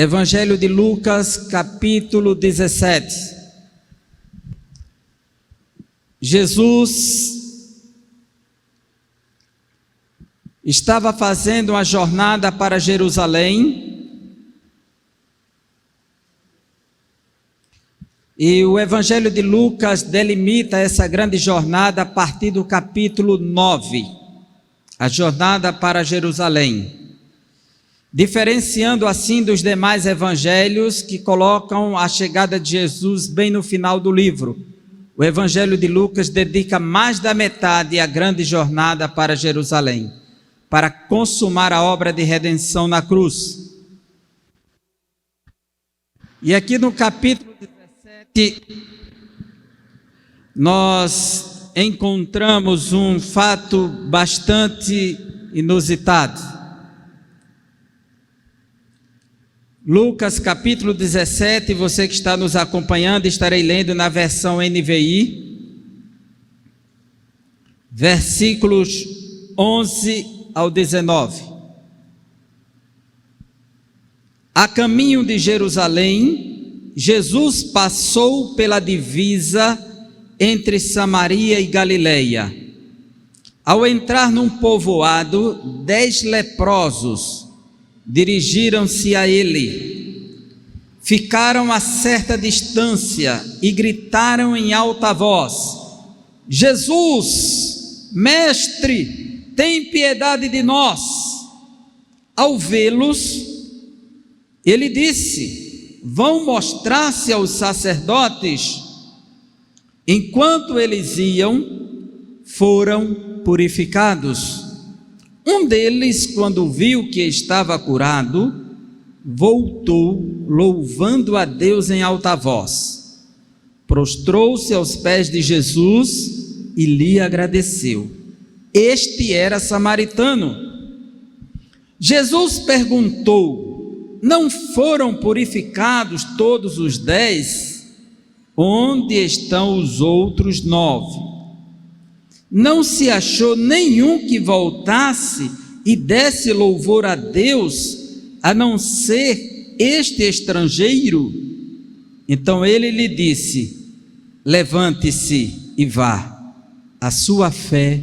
Evangelho de Lucas, capítulo 17. Jesus estava fazendo uma jornada para Jerusalém, e o Evangelho de Lucas delimita essa grande jornada a partir do capítulo 9, a jornada para Jerusalém, diferenciando assim dos demais evangelhos que colocam a chegada de Jesus bem no final do livro. O Evangelho de Lucas dedica mais da metade à grande jornada para Jerusalém, para consumar a obra de redenção na cruz. E aqui no capítulo 17, nós encontramos um fato bastante inusitado. Lucas capítulo 17, você que está nos acompanhando, estarei lendo na versão NVI, versículos 11 ao 19. A caminho de Jerusalém, Jesus passou pela divisa entre Samaria e Galileia. Ao entrar num povoado, 10 leprosos dirigiram-se a ele, ficaram a certa distância e gritaram em alta voz: Jesus, mestre, tem piedade de nós. Ao vê-los, ele disse: vão mostrar-se aos sacerdotes. Enquanto eles iam, foram purificados. Um deles, quando viu que estava curado, voltou, louvando a Deus em alta voz. Prostrou-se aos pés de Jesus e lhe agradeceu. Este era samaritano. Jesus perguntou: não foram purificados todos os 10? Onde estão os outros 9? Não se achou nenhum que voltasse e desse louvor a Deus, a não ser este estrangeiro? Então ele lhe disse: levante-se e vá, a sua fé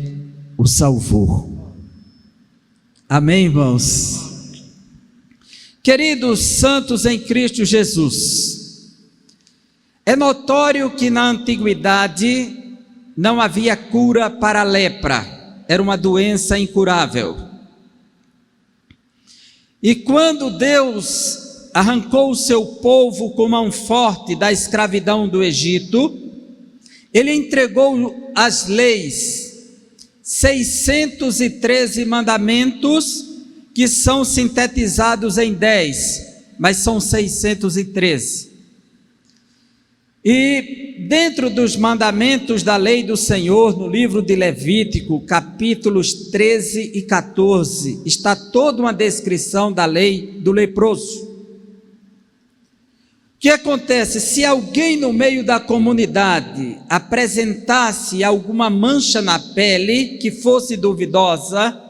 o salvou. Amém, irmãos? Queridos santos em Cristo Jesus, é notório que na antiguidade não havia cura para a lepra, era uma doença incurável. E quando Deus arrancou o seu povo com mão forte da escravidão do Egito, Ele entregou as leis, 613 mandamentos, que são sintetizados em 10, mas são 613. E dentro dos mandamentos da lei do Senhor, no livro de Levítico, capítulos 13 e 14, está toda uma descrição da lei do leproso. O que acontece? Se alguém no meio da comunidade apresentasse alguma mancha na pele que fosse duvidosa,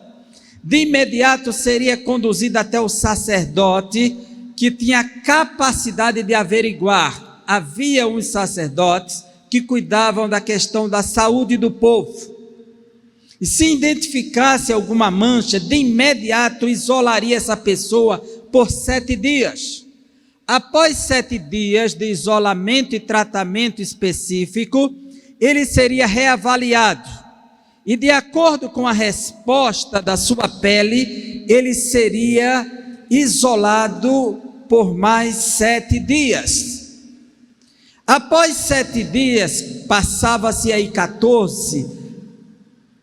de imediato seria conduzido até o sacerdote, que tinha capacidade de averiguar. Havia uns sacerdotes que cuidavam da questão da saúde do povo. E se identificasse alguma mancha, de imediato isolaria essa pessoa por 7 dias. Após 7 dias de isolamento e tratamento específico, ele seria reavaliado. E de acordo com a resposta da sua pele, ele seria isolado por mais 7 dias. Após 7 dias, passava-se aí 14,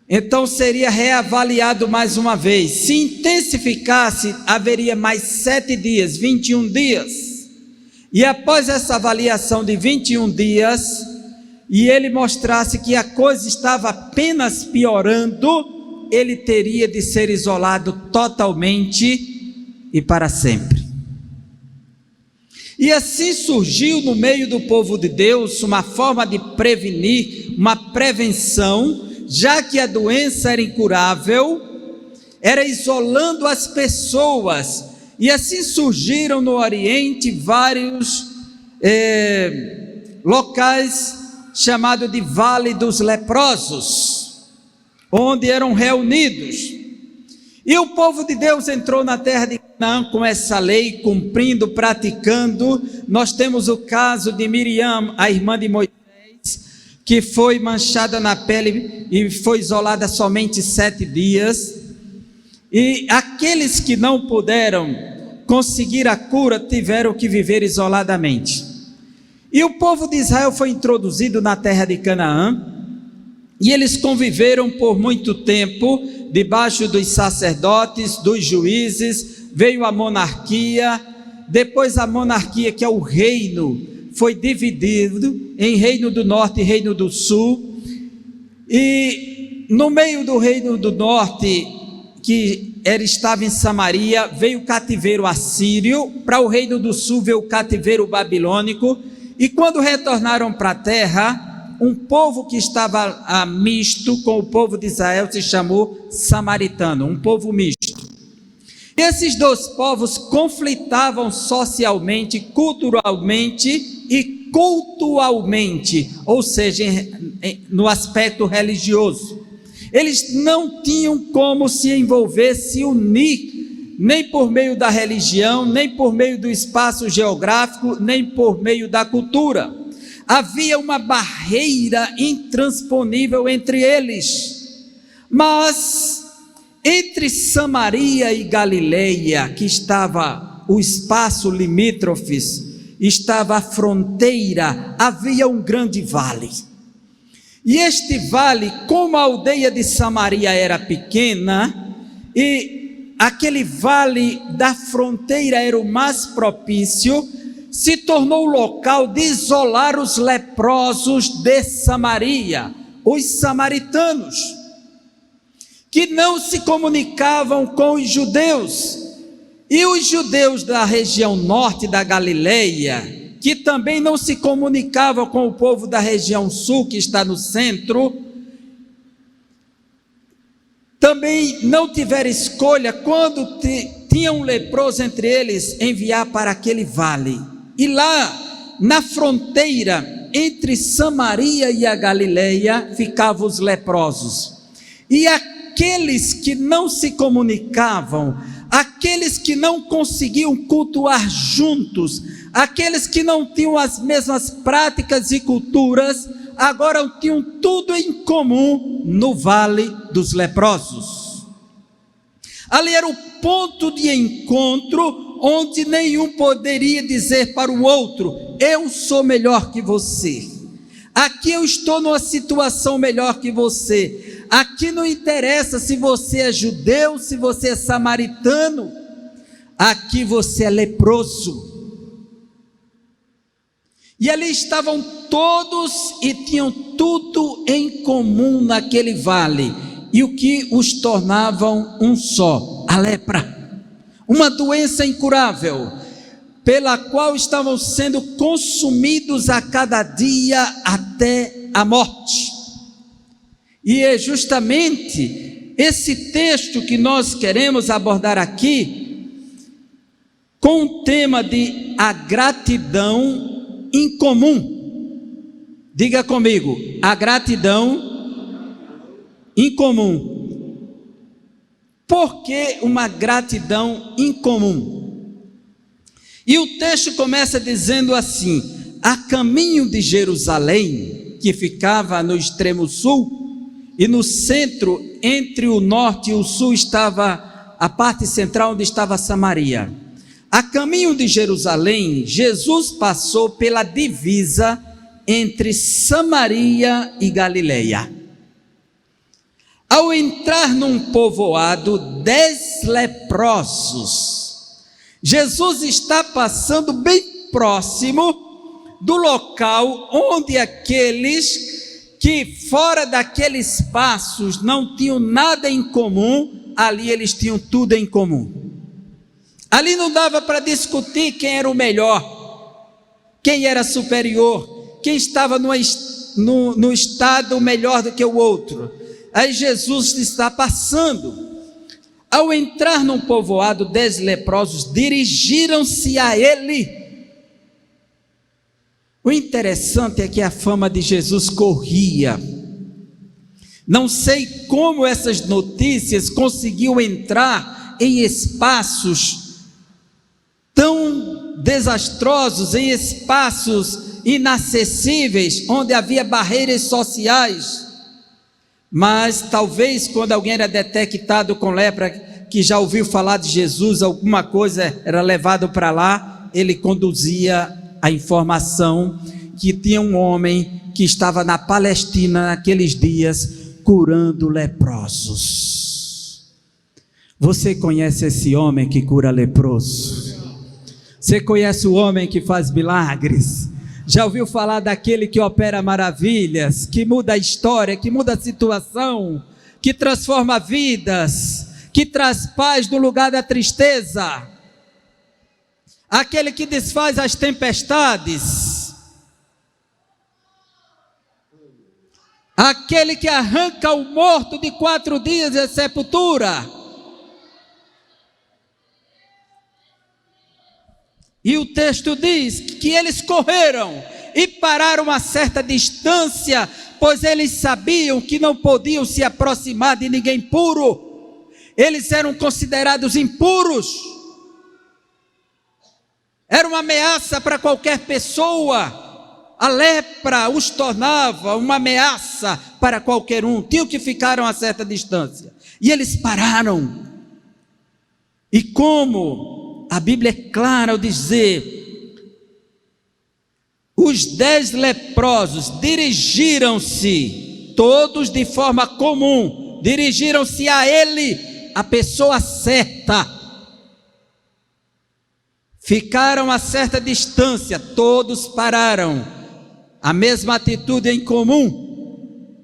então seria reavaliado mais uma vez. Se intensificasse, haveria mais 7 dias, 21 dias. E após essa avaliação de 21 dias, e ele mostrasse que a coisa estava apenas piorando, ele teria de ser isolado totalmente e para sempre. E assim surgiu no meio do povo de Deus uma forma de prevenir, uma prevenção, já que a doença era incurável, era isolando as pessoas E assim surgiram no Oriente vários locais chamados de Vale dos Leprosos, onde eram reunidos. E o povo de Deus entrou na terra de Canaã com essa lei, cumprindo, praticando. Nós temos o caso de Miriam, a irmã de Moisés, que foi manchada na pele e foi isolada somente 7 dias. E aqueles que não puderam conseguir a cura tiveram que viver isoladamente. E o povo de Israel foi introduzido na terra de Canaã, e eles conviveram por muito tempo debaixo dos sacerdotes, dos juízes. Veio a monarquia, depois a monarquia, que é o reino, foi dividido em reino do norte e reino do sul, e no meio do reino do norte, que estava em Samaria, veio o cativeiro assírio. Para o reino do sul veio o cativeiro babilônico, e quando retornaram para a terra, um povo que estava misto com o povo de Israel se chamou samaritano, um povo misto. E esses dois povos conflitavam socialmente, culturalmente e cultualmente, ou seja, no aspecto religioso. Eles não tinham como se envolver, se unir, nem por meio da religião, nem por meio do espaço geográfico, nem por meio da cultura. Havia uma barreira intransponível entre eles. Mas entre Samaria e Galileia, que estava o espaço limítrofes, estava a fronteira, havia um grande vale. E este vale, como a aldeia de Samaria era pequena, e aquele vale da fronteira era o mais propício, se tornou o local de isolar os leprosos de Samaria, os samaritanos, que não se comunicavam com os judeus. E os judeus da região norte da Galileia, que também não se comunicavam com o povo da região sul, que está no centro, também não tiveram escolha, quando tinham um leproso entre eles, enviar para aquele vale. E lá, na fronteira entre Samaria e a Galileia, ficavam os leprosos. E aqueles que não se comunicavam, aqueles que não conseguiam cultuar juntos, aqueles que não tinham as mesmas práticas e culturas, agora tinham tudo em comum no Vale dos Leprosos. Ali era o ponto de encontro, onde nenhum poderia dizer para o outro: eu sou melhor que você, aqui eu estou numa situação melhor que você, aqui não interessa se você é judeu, se você é samaritano, aqui você é leproso. E ali estavam todos e tinham tudo em comum naquele vale, e o que os tornavam um só: a lepra, uma doença incurável, pela qual estavam sendo consumidos a cada dia até a morte. E é justamente esse texto que nós queremos abordar aqui, com o tema de a gratidão incomum. Diga comigo: a gratidão incomum. Por que uma gratidão incomum? E o texto começa dizendo assim: a caminho de Jerusalém, que ficava no extremo sul, e no centro, entre o norte e o sul, estava a parte central, onde estava Samaria. A caminho de Jerusalém, Jesus passou pela divisa entre Samaria e Galileia. Ao entrar num povoado, 10 leprosos, Jesus está passando bem próximo do local onde aqueles que fora daqueles passos não tinham nada em comum, ali eles tinham tudo em comum. Ali não dava para discutir quem era o melhor, quem era superior, quem estava no estado melhor do que o outro. Aí Jesus está passando. Ao entrar num povoado, 10 leprosos dirigiram-se a ele. O interessante é que a fama de Jesus corria. Não sei como essas notícias conseguiam entrar em espaços tão desastrosos, em espaços inacessíveis, onde havia barreiras sociais. Mas talvez quando alguém era detectado com lepra, que já ouviu falar de Jesus, alguma coisa era levado para lá, ele conduzia a informação que tinha um homem que estava na Palestina naqueles dias, curando leprosos. Você conhece esse homem que cura leproso? Você conhece o homem que faz milagres? Já ouviu falar daquele que opera maravilhas, que muda a história, que muda a situação, que transforma vidas, que traz paz no lugar da tristeza? Aquele que desfaz as tempestades, aquele que arranca o morto de 4 dias da sepultura. E o texto diz que eles correram e pararam a certa distância, pois eles sabiam que não podiam se aproximar de ninguém puro. Eles eram considerados impuros. Era uma ameaça para qualquer pessoa. A lepra os tornava uma ameaça para qualquer um. Tinham que ficar a certa distância. E eles pararam. E como a Bíblia é clara ao dizer, os 10 leprosos dirigiram-se, todos de forma comum, dirigiram-se a ele, a pessoa certa. Ficaram a certa distância, todos pararam, a mesma atitude em comum,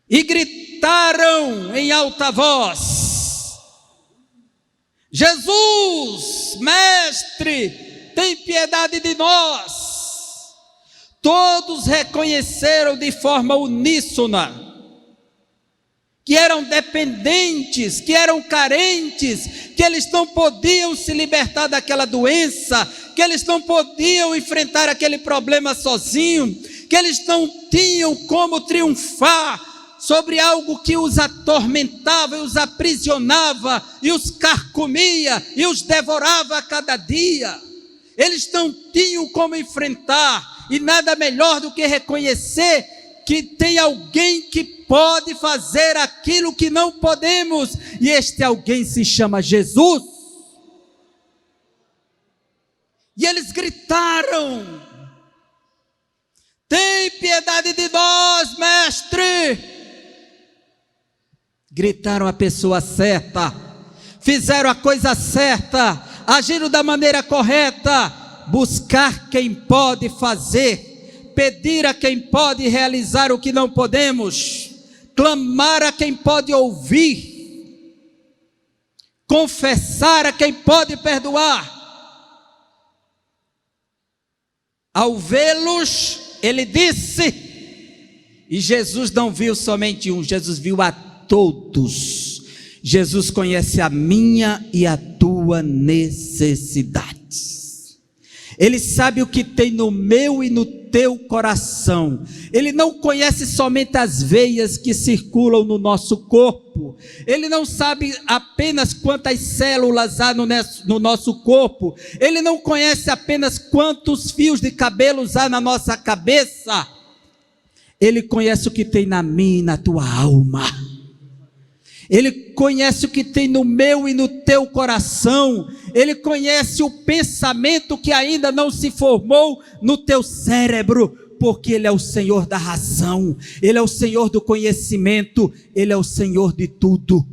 e gritaram em alta voz: Jesus, mestre, tem piedade de nós. Todos reconheceram de forma uníssona que eram dependentes, que eram carentes, que eles não podiam se libertar daquela doença, que eles não podiam enfrentar aquele problema sozinho, que eles não tinham como triunfar sobre algo que os atormentava, e os aprisionava, e os carcomia, e os devorava a cada dia. Eles não tinham como enfrentar, e nada melhor do que reconhecer que tem alguém que pode fazer aquilo que não podemos, e este alguém se chama Jesus. E eles gritaram: tem piedade de nós, mestre. Gritaram a pessoa certa, fizeram a coisa certa, agiram da maneira correta. Buscar quem pode fazer, pedir a quem pode realizar o que não podemos, clamar a quem pode ouvir, confessar a quem pode perdoar. Ao vê-los, ele disse, e Jesus não viu somente um, Jesus viu a todos. Jesus conhece a minha e a tua necessidade. Ele sabe o que tem no meu e no teu coração. Ele não conhece somente as veias que circulam no nosso corpo. Ele não sabe apenas quantas células há no nosso corpo. Ele não conhece apenas quantos fios de cabelos há na nossa cabeça. Ele conhece o que tem na minha e na tua alma. Ele conhece o que tem no meu e no teu coração. Ele conhece o pensamento que ainda não se formou no teu cérebro, porque Ele é o Senhor da razão, Ele é o Senhor do conhecimento, Ele é o Senhor de tudo.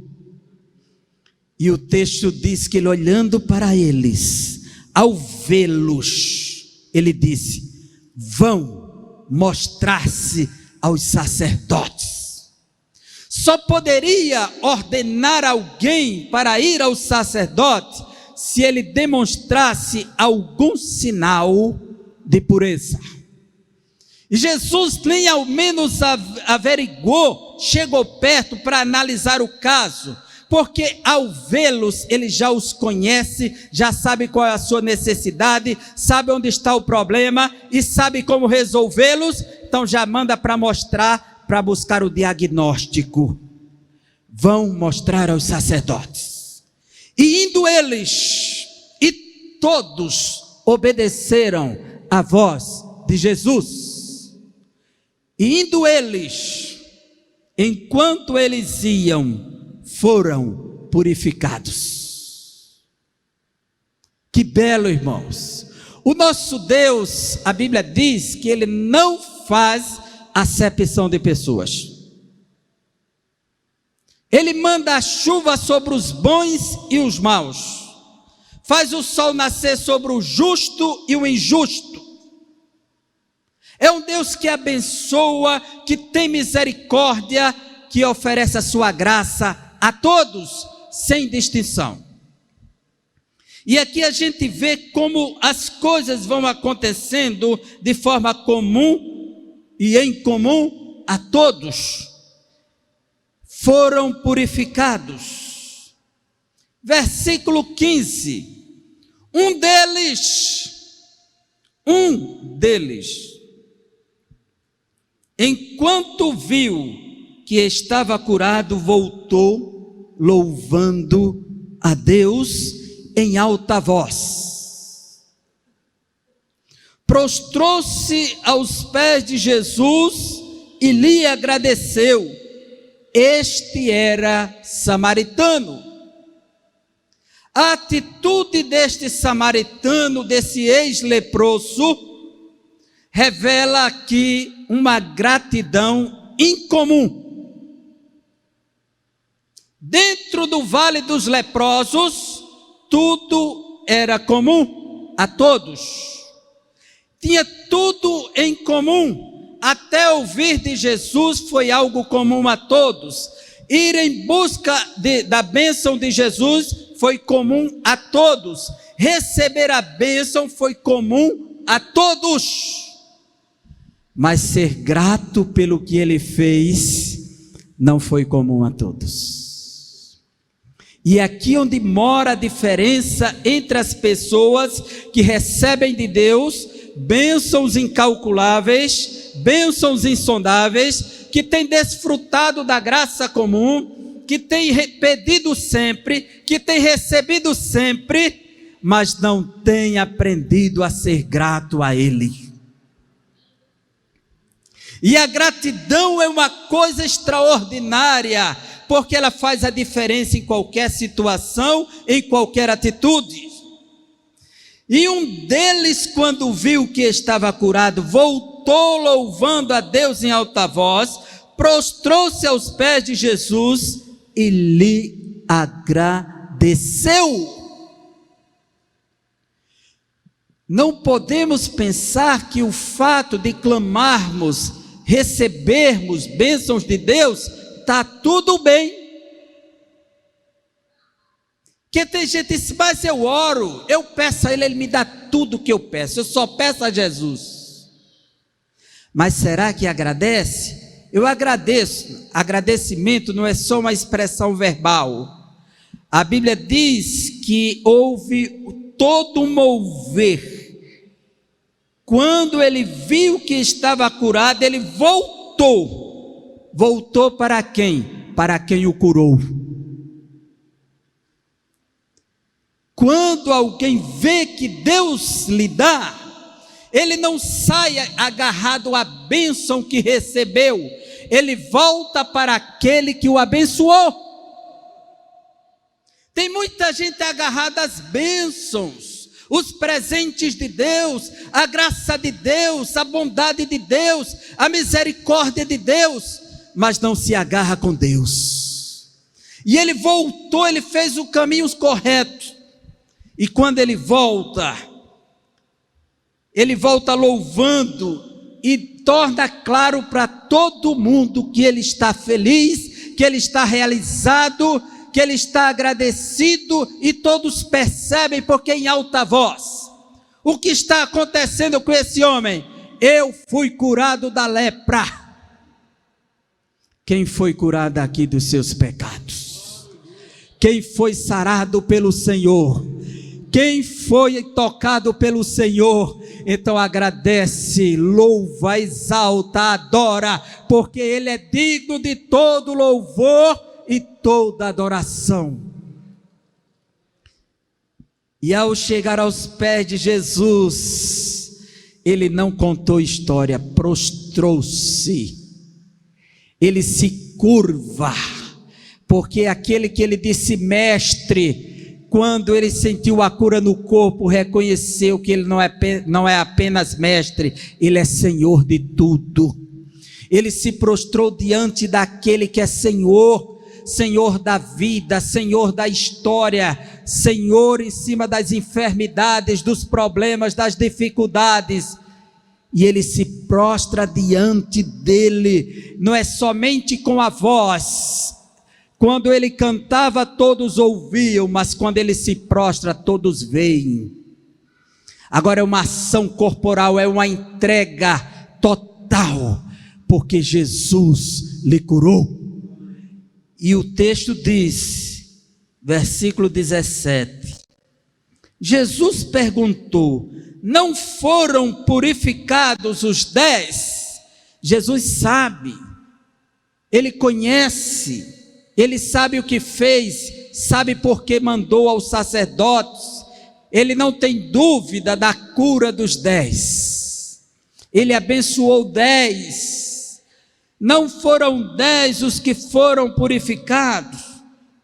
E o texto diz que Ele, olhando para eles, ao vê-los, Ele disse: vão mostrar-se aos sacerdotes. Só poderia ordenar alguém para ir ao sacerdote se ele demonstrasse algum sinal de pureza. E Jesus nem ao menos averiguou, chegou perto para analisar o caso, porque ao vê-los, ele já os conhece, já sabe qual é a sua necessidade, sabe onde está o problema e sabe como resolvê-los, então já manda para mostrar, para buscar o diagnóstico. Vão mostrar aos sacerdotes. E indo eles, e todos obedeceram à voz de Jesus. E indo eles, enquanto eles iam, foram purificados. Que belo, irmãos. O nosso Deus, a Bíblia diz que Ele não faz acepção de pessoas. Ele manda a chuva sobre os bons e os maus. Faz o sol nascer sobre o justo e o injusto. É um Deus que abençoa, que tem misericórdia, que oferece a sua graça a todos, sem distinção. E aqui a gente vê como as coisas vão acontecendo de forma comum e em comum a todos. Foram purificados. Versículo 15. Um deles, enquanto viu que estava curado, voltou louvando a Deus em alta voz. Prostrou-se aos pés de Jesus e lhe agradeceu. Este era samaritano. A atitude deste samaritano, desse ex-leproso, revela aqui uma gratidão incomum. Dentro do vale dos leprosos, tudo era comum a todos. Tinha tudo em comum. Até ouvir de Jesus foi algo comum a todos. Ir em busca da bênção de Jesus foi comum a todos. Receber a bênção foi comum a todos. Mas ser grato pelo que ele fez não foi comum a todos. E é aqui onde mora a diferença entre as pessoas que recebem de Deus bênçãos incalculáveis, bênçãos insondáveis, que têm desfrutado da graça comum, que têm pedido sempre, que têm recebido sempre, mas não têm aprendido a ser grato a Ele. E a gratidão é uma coisa extraordinária, porque ela faz a diferença em qualquer situação, em qualquer atitude. E um deles, quando viu que estava curado, voltou louvando a Deus em alta voz, prostrou-se aos pés de Jesus e lhe agradeceu. Não podemos pensar que o fato de clamarmos, recebermos bênçãos de Deus, está tudo bem. Porque tem gente que diz, mas eu oro, eu peço a Ele, Ele me dá tudo o que eu peço, eu só peço a Jesus. Mas será que agradece? Eu agradeço. Agradecimento não é só uma expressão verbal. A Bíblia diz que houve todo um mover. Quando ele viu que estava curado, ele voltou. Voltou para quem? Para quem o curou. Quando alguém vê que Deus lhe dá, ele não sai agarrado à bênção que recebeu, ele volta para aquele que o abençoou. Tem muita gente agarrada às bênçãos, os presentes de Deus, a graça de Deus, a bondade de Deus, a misericórdia de Deus, mas não se agarra com Deus. E ele voltou, ele fez o caminho correto. E quando ele volta louvando e torna claro para todo mundo que ele está feliz, que ele está realizado, que ele está agradecido, e todos percebem, porque em alta voz, o que está acontecendo com esse homem? Eu fui curado da lepra. Quem foi curado aqui dos seus pecados? Quem foi sarado pelo Senhor, quem foi tocado pelo Senhor, então agradece, louva, exalta, adora, porque Ele é digno de todo louvor e toda adoração. E ao chegar aos pés de Jesus, Ele não contou história, prostrou-se, Ele se curva, porque aquele que Ele disse mestre, quando Ele sentiu a cura no corpo, reconheceu que Ele não é apenas mestre, Ele é Senhor de tudo. Ele se prostrou diante daquele que é Senhor, Senhor da vida, Senhor da história, Senhor em cima das enfermidades, dos problemas, das dificuldades. E Ele se prostra diante dele, não é somente com a voz. Quando Ele cantava, todos ouviam, mas quando Ele se prostra, todos veem. Agora é uma ação corporal, é uma entrega total, porque Jesus lhe curou. E o texto diz, versículo 17, Jesus perguntou: não foram purificados os 10? Jesus sabe, Ele conhece, Ele sabe o que fez, sabe por que mandou aos sacerdotes, Ele não tem dúvida da cura dos 10, Ele abençoou 10, não foram 10 os que foram purificados,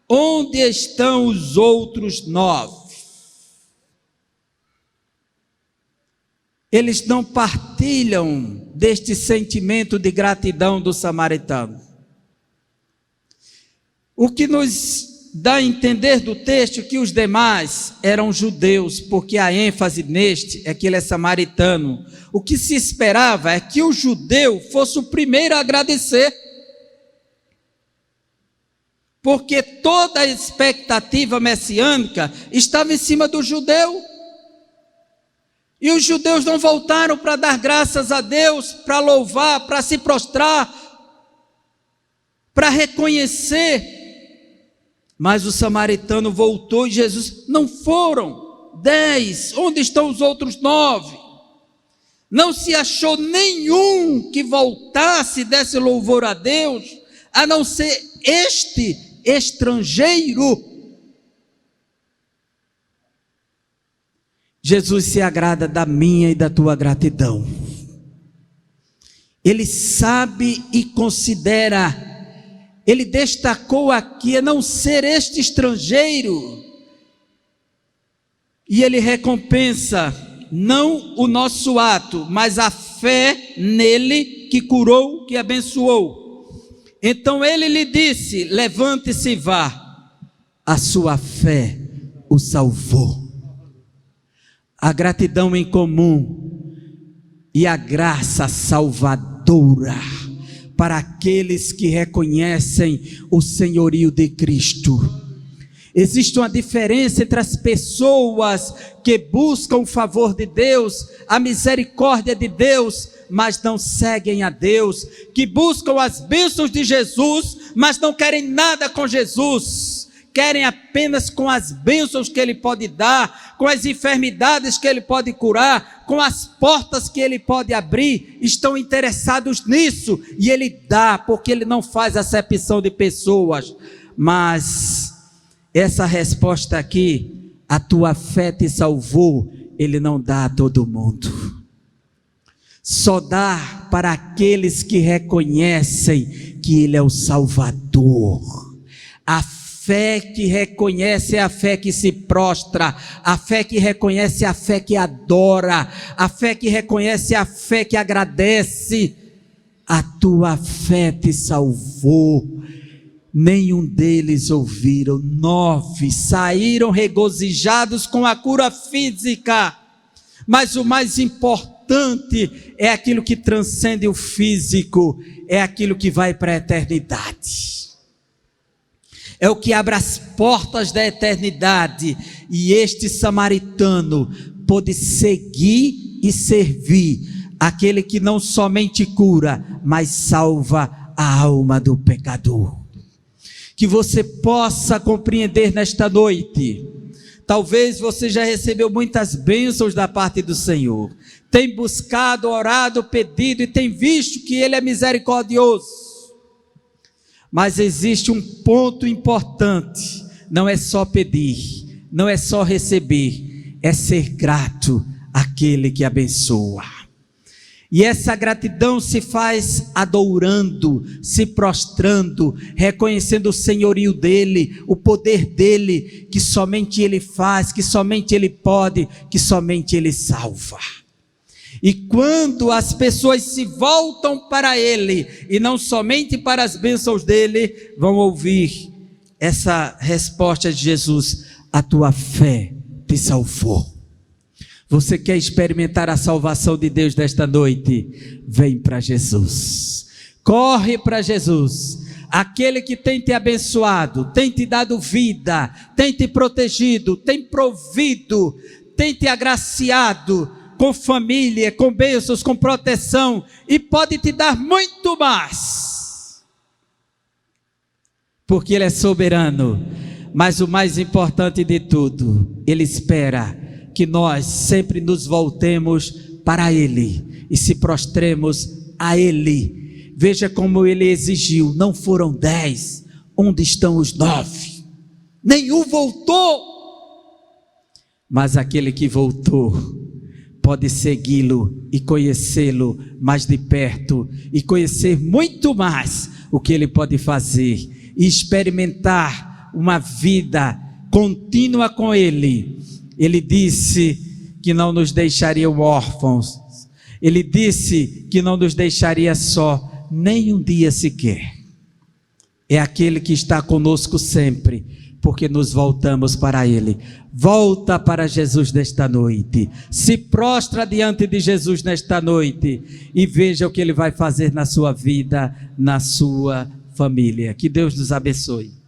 onde estão os outros 9? Eles não partilham deste sentimento de gratidão do samaritano. O que nos dá a entender do texto que os demais eram judeus, porque a ênfase neste é que ele é samaritano. O que se esperava é que o judeu fosse o primeiro a agradecer, porque toda a expectativa messiânica estava em cima do judeu. E os judeus não voltaram para dar graças a Deus, para louvar, para se prostrar, para reconhecer. Mas o samaritano voltou e Jesus: não foram 10, onde estão os outros 9? Não se achou nenhum que voltasse, desse louvor a Deus, a não ser este estrangeiro. Jesus se agrada da minha e da tua gratidão. Ele sabe e considera, Ele destacou aqui a não ser este estrangeiro, e Ele recompensa não o nosso ato, mas a fé nele que curou, que abençoou. Então Ele lhe disse: levante-se e vá, a sua fé o salvou. A gratidão em comum e a graça salvadora para aqueles que reconhecem o senhorio de Cristo. Existe uma diferença entre as pessoas que buscam o favor de Deus, a misericórdia de Deus, mas não seguem a Deus, que buscam as bênçãos de Jesus, mas não querem nada com Jesus, querem apenas com as bênçãos que Ele pode dar, com as enfermidades que Ele pode curar, com as portas que Ele pode abrir, estão interessados nisso, e Ele dá, porque Ele não faz acepção de pessoas. Mas essa resposta aqui, a tua fé te salvou, Ele não dá a todo mundo, só dá para aqueles que reconhecem que Ele é o Salvador. A fé que reconhece é a fé que se prostra, a fé que reconhece é a fé que adora, a fé que reconhece é a fé que agradece. A tua fé te salvou. Nenhum deles ouviram. 9 saíram regozijados com a cura física, mas o mais importante é aquilo que transcende o físico, é aquilo que vai para a eternidade. É o que abre as portas da eternidade, e este samaritano pôde seguir e servir aquele que não somente cura, mas salva a alma do pecador. que você possa compreender nesta noite. Talvez você já recebeu muitas bênçãos da parte do Senhor, tem buscado, orado, pedido e tem visto que Ele é misericordioso. Mas existe um ponto importante: não é só pedir, não é só receber, é ser grato àquele que abençoa. E essa gratidão se faz adorando, se prostrando, reconhecendo o senhorio dEle, o poder dEle, que somente Ele faz, que somente Ele pode, que somente Ele salva. E quando as pessoas se voltam para Ele, e não somente para as bênçãos dEle, vão ouvir essa resposta de Jesus: a tua fé te salvou. Você quer experimentar a salvação de Deus desta noite? Vem para Jesus, corre para Jesus, aquele que tem te abençoado, tem te dado vida, tem te protegido, tem provido, tem te agraciado com família, com bênçãos, com proteção, e pode te dar muito mais, porque Ele é soberano. Mas o mais importante de tudo, Ele espera que nós sempre nos voltemos para Ele e se prostremos a Ele. Veja como Ele exigiu: não foram 10, onde estão os 9? Nenhum voltou, mas aquele que voltou pode segui-lo e conhecê-lo mais de perto, e conhecer muito mais o que Ele pode fazer, e experimentar uma vida contínua com Ele. Ele disse que não nos deixaria órfãos, Ele disse que não nos deixaria só, nem um dia sequer. É aquele que está conosco sempre, porque nos voltamos para Ele. Volta para Jesus nesta noite, se prostra diante de Jesus nesta noite, e veja o que Ele vai fazer na sua vida, na sua família. Que Deus nos abençoe.